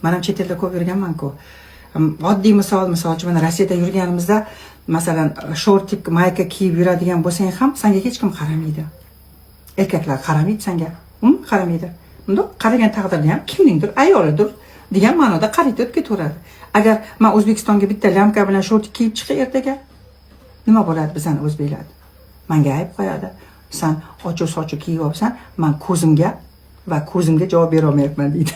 Men ham chet elda ko'p yurganman-ku. Oddiy misol uchun mana Rossiyada yurganimizda, masalan, short tip mayka kiyib yuradigan bo'lsang ham, senga hech kim qaramaydi. Erkaklar qaramaydi senga. Qaramaydi. Bunda qaragan taqdirda ham kimningdir ayolidir degan ma'noda qarayib o'tib ketaveradi. Agar men O'zbekistonga bitta lamka bilan short kiyib chiqay ertaga, nima bo'ladi bizning o'zbeklar? Menga ayb qo'yadi. Sen ochiq sochiq kiyib olsan, men ko'zimga javob bera olmayapman deydi.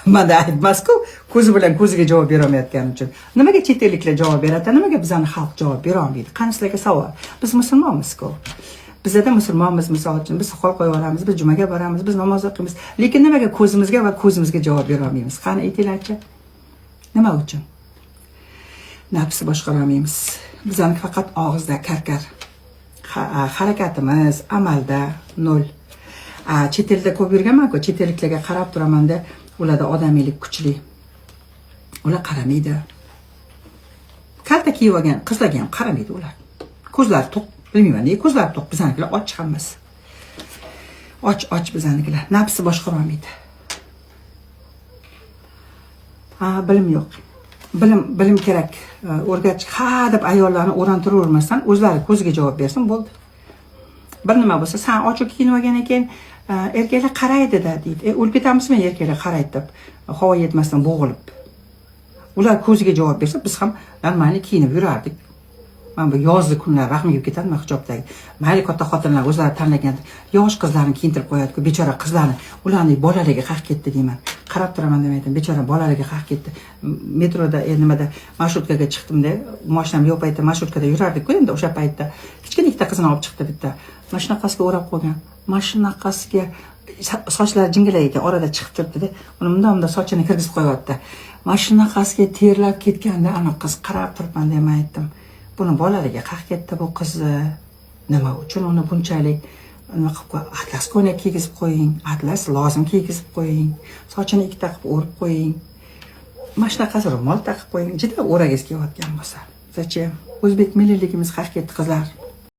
Manda aytmas-ku, ko'zi bilan ko'ziga javob bera olmayotganim uchun. Nimaga chet elliklar javob beradi? Nimaga bizning xalq javob bera olmaydi? Qani sizlarga savol. Biz musulmonmiz-ku. Bizda musulmonmiz, misol uchun biz qo'l qo'yib olamiz, biz jumaga boramiz, biz namoz o'qiymiz. Lekin nimaga ko'zimizga javob bera olmaymiz? Qani aytinglar-chi? Nima uchun? Nafsni boshqara olmaymiz. Bizning faqat og'izda karkar. Harakatimiz amalda nol. Chet elda ko'p yurganman-ku, chet elliklarga qarab turaman-da, ularda odamiylik kuchli. Ular qaramaydi. Kalta kiyib olgan qizlarga ham qaramaydi ular. Ko'zlari to'q, bilmayman, nega ko'zlari to'q, bizanikilar och hammasi. Och bizanikilar. Nafsi boshqara olmaydi. Bilim yo'q. Bilim kerak. O'rgatib, deb ayollarni o'rantiravermasdan, o'zlari ko'ziga javob bersin, bo'ldi. Bir nima bo'lsa, sen ochiq kiyinib olgandan keyin erkaklar qaraydi-da deydi. O'lib ketamizmi erkaklar qaraydi deb, havo yetmasdan bo'g'ilib. Ular ko'ziga javob bersa, biz ham normalni kiyinib yurardik. Men bu yozgi kunlar rahmim kelib ketadi men hijobdagi. Mayli katta xotinlar o'zlari tanlagan yosh qizlarni kiyintirib qo'yadi-ku, bechora qizlarni. Ularning bolaligi qaq ketdi deyman. Qarab turaman demaydim, bechora bolaligi qaq ketdi. Metroda, nimada marshrutkaga chiqdim-da, mashinam yo'q paytda marshutkada yurardik-ku endi o'sha paytda. Kichkina ikkita qizni olib chiqdi bitta. Mashinaqasiga o'rab qo'ygan. Mashinaqasiga sochlari jingalak ekan, orada chiqib turibdi-da. Uni bunday sochini kirgizib qo'yapti. Mashinaqasiga terlab ketganda ana qiz qarab turibman deb aytdim. Buni bolaligi qaq ketdi bu qizni. Nima uchun uni bunchalik atlas ko'ylak kiygizib qo'ying, atlas lozim kiygizib qo'ying, sochini ikkita qilib o'rib qo'ying. Mashinaqasi ro'mol taqib qo'ying, juda o'ragiz kiyayotgan bo'lsa. Zachем? O'zbek milliyligimiz qaq ketdi qizlar.